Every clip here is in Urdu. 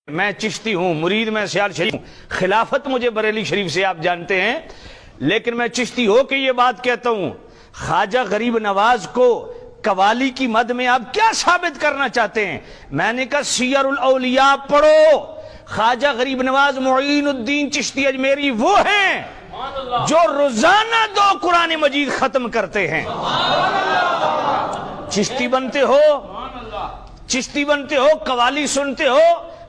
میں چشتی ہوں، مرید میں سیال شریف ہوں، خلافت مجھے بریلی شریف سے آپ جانتے ہیں، لیکن میں چشتی ہو کے یہ بات کہتا ہوں، خواجہ غریب نواز کو قوالی کی مد میں آپ کیا ثابت کرنا چاہتے ہیں؟ میں نے کہا سیر الاولیاء پڑھو، خواجہ غریب نواز معین الدین چشتی اجمیری وہ ہیں جو روزانہ 2 قرآن مجید ختم کرتے ہیں۔ چشتی بنتے ہو، چشتی بنتے ہو، قوالی سنتے ہو،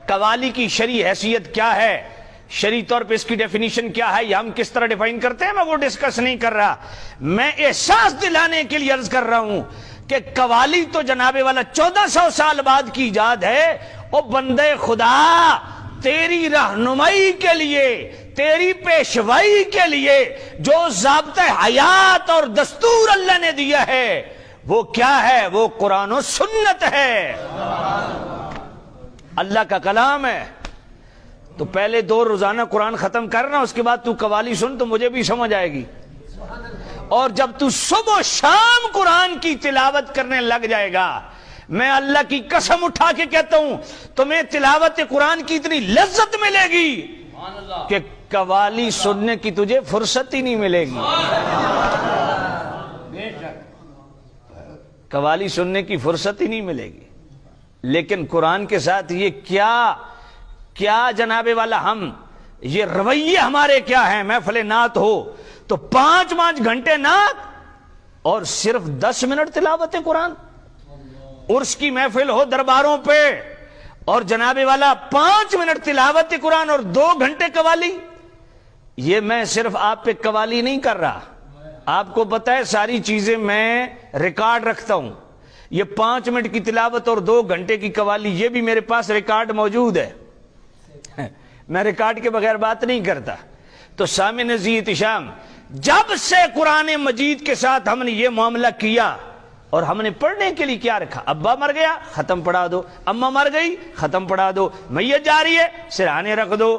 قوالی کی شرعی حیثیت کیا ہے، شرعی طور پہ اس کی ڈیفینیشن کیا ہے، یہ ہم کس طرح ڈیفائن کرتے ہیں، میں وہ ڈسکس نہیں کر رہا، میں احساس دلانے کے لیے عرض کر رہا ہوں کہ قوالی تو جناب والا 1400 سال بعد کی ایجاد ہے۔ او بندے خدا، تیری رہنمائی کے لیے، تیری پیشوائی کے لیے جو ضابطہ حیات اور دستور اللہ نے دیا ہے وہ کیا ہے؟ وہ قرآن و سنت ہے، اللہ کا کلام ہے۔ تو پہلے 2 روزانہ قرآن ختم کرنا، اس کے بعد تو قوالی سن تو مجھے بھی سمجھ آئے گی، اور جب تو صبح و شام قرآن کی تلاوت کرنے لگ جائے گا، میں اللہ کی قسم اٹھا کے کہتا ہوں تمہیں تلاوت قرآن کی اتنی لذت ملے گی کہ قوالی سننے کی تجھے فرصت ہی نہیں ملے گی، قوالی سننے کی فرصت ہی نہیں ملے گی۔ لیکن قرآن کے ساتھ یہ کیا جناب والا، ہم یہ رویے ہمارے کیا ہیں؟ محفل نعت ہو تو 5 گھنٹے نعت اور صرف 10 منٹ تلاوت قرآن، عرس کی محفل ہو درباروں پہ اور جناب والا 5 منٹ تلاوت قرآن اور 2 گھنٹے قوالی۔ یہ میں صرف آپ پہ قوالی نہیں کر رہا، آپ کو پتہ ہے ساری چیزیں میں ریکارڈ رکھتا ہوں، یہ 5 منٹ کی تلاوت اور 2 گھنٹے کی قوالی یہ بھی میرے پاس ریکارڈ موجود ہے، میں ریکارڈ کے بغیر بات نہیں کرتا۔ تو سامعین عزیز احتشام، جب سے قرآن مجید کے ساتھ ہم نے یہ معاملہ کیا اور ہم نے پڑھنے کے لیے کیا رکھا، ابا مر گیا ختم پڑھا دو، اماں مر گئی ختم پڑھا دو، میت جا رہی ہے سرہانے رکھ دو۔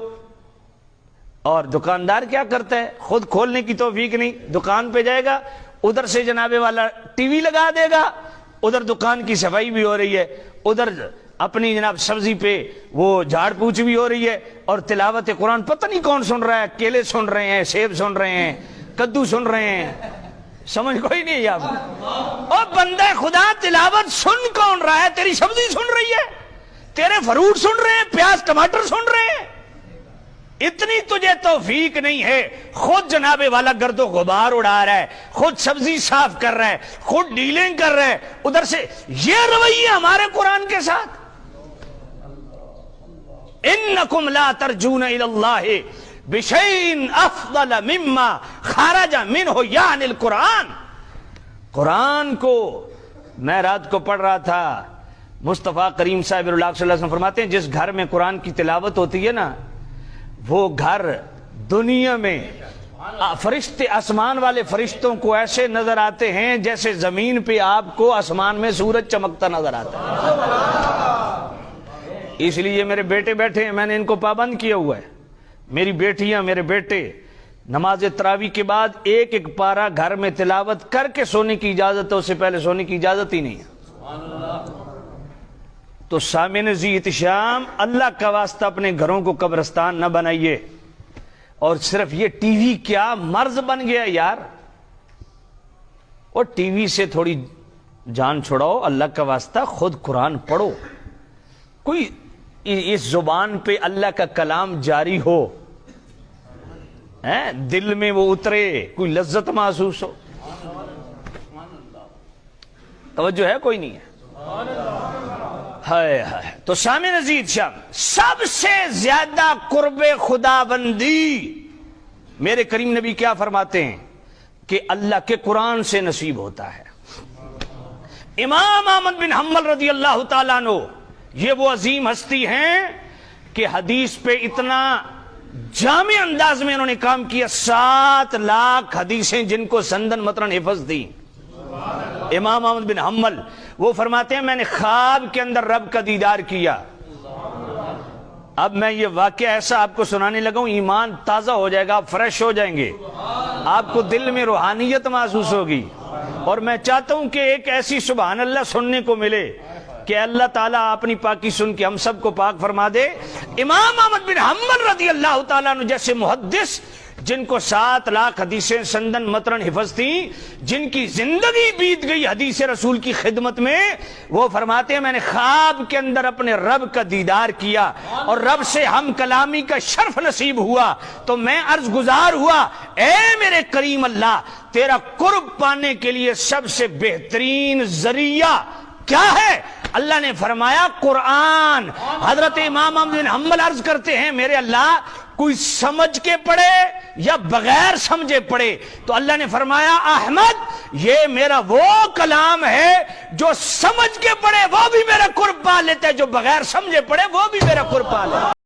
اور دکاندار کیا کرتا ہے؟ خود کھولنے کی توفیق نہیں، دکان پہ جائے گا، ادھر سے جناب والا ٹی وی لگا دے گا، ادھر دکان کی صفائی بھی ہو رہی ہے، ادھر اپنی جناب سبزی پہ وہ جھاڑ پوچھ بھی ہو رہی ہے، اور تلاوت قرآن پتہ نہیں کون سن رہا ہے، کیلے سن رہے ہیں، سیب سن رہے ہیں، کدو سن رہے ہیں، سمجھ کوئی نہیں ہے آپ کو۔ اور بندہ خدا تلاوت سن کون رہا ہے؟ تیری سبزی سن رہی ہے، تیرے فروٹ سن رہے ہیں، پیاز ٹماٹر سن رہے ہیں، اتنی تجھے توفیق نہیں ہے، خود جناب والا گرد و غبار اڑا رہا ہے، خود سبزی صاف کر رہا ہے، خود ڈیلنگ کر رہا ہے، ادھر سے یہ رویے ہمارے قرآن کے ساتھ۔ انکم لا ترجون الی اللہ بشیء افضل مما خرج منہ یعنی القرآن۔ قرآن کو میں رات کو پڑھ رہا تھا، مصطفیٰ کریم صاحب اللہ صلی اللہ علیہ وسلم فرماتے ہیں جس گھر میں قرآن کی تلاوت ہوتی ہے نا، وہ گھر دنیا میں فرشتے، آسمان والے فرشتوں کو ایسے نظر آتے ہیں جیسے زمین پہ آپ کو آسمان میں سورج چمکتا نظر آتا ہے۔ اس لیے میرے بیٹے بیٹھے ہیں، میں نے ان کو پابند کیا ہوا ہے، میری بیٹیاں میرے بیٹے نماز تراویح کے بعد 1 پارہ گھر میں تلاوت کر کے سونے کی اجازت ہے، اس سے پہلے سونے کی اجازت ہی نہیں ہے۔ تو سامعین عزیز احتشام، اللہ کا واسطہ اپنے گھروں کو قبرستان نہ بنائیے، اور صرف یہ ٹی وی کیا مرض بن گیا یار، اور ٹی وی سے تھوڑی جان چھڑاؤ، اللہ کا واسطہ خود قرآن پڑھو، کوئی اس زبان پہ اللہ کا کلام جاری ہو، دل میں وہ اترے، کوئی لذت محسوس ہو۔ توجہ ہے کوئی نہیں ہے؟ تو سامعین عزیز شام، سب سے زیادہ قرب خدا بندی میرے کریم نبی کیا فرماتے ہیں کہ اللہ کے قرآن سے نصیب ہوتا ہے۔ امام احمد بن حنبل رضی اللہ تعالیٰ عنہ، یہ وہ عظیم ہستی ہیں کہ حدیث پہ اتنا جامع انداز میں انہوں نے کام کیا، 7 لاکھ حدیثیں جن کو سندن متن حفظ دی۔ امام احمد بن حنبل وہ فرماتے ہیں میں نے خواب کے اندر رب کا دیدار کیا۔ اب میں یہ واقعہ ایسا آپ کو سنانے لگا ہوں، ایمان تازہ ہو جائے گا، آپ فریش ہو جائیں گے، آپ کو دل میں روحانیت محسوس ہوگی، اور میں چاہتا ہوں کہ ایک ایسی سبحان اللہ سننے کو ملے کہ اللہ تعالیٰ اپنی پاکی سن کے ہم سب کو پاک فرما دے۔ امام احمد بن حنبل رضی اللہ تعالیٰ عنہ جیسے محدث جن کو 7 لاکھ حدیثیں سندن متن حفظ تھیں، جن کی زندگی بیت گئی حدیث رسول کی خدمت میں، وہ فرماتے ہیں میں نے خواب کے اندر اپنے رب کا دیدار کیا اور رب سے ہم کلامی کا شرف نصیب ہوا، تو میں عرض گزار ہوا اے میرے کریم اللہ، تیرا قرب پانے کے لیے سب سے بہترین ذریعہ کیا ہے؟ اللہ نے فرمایا قرآن۔ حضرت امام احمد بن حنبل عرض کرتے ہیں میرے اللہ کوئی سمجھ کے پڑھے یا بغیر سمجھے پڑھے، تو اللہ نے فرمایا احمد یہ میرا وہ کلام ہے جو سمجھ کے پڑھے وہ بھی میرا قرب پا لیتا ہے، جو بغیر سمجھے پڑھے وہ بھی میرا قرب پا لیتا ہے۔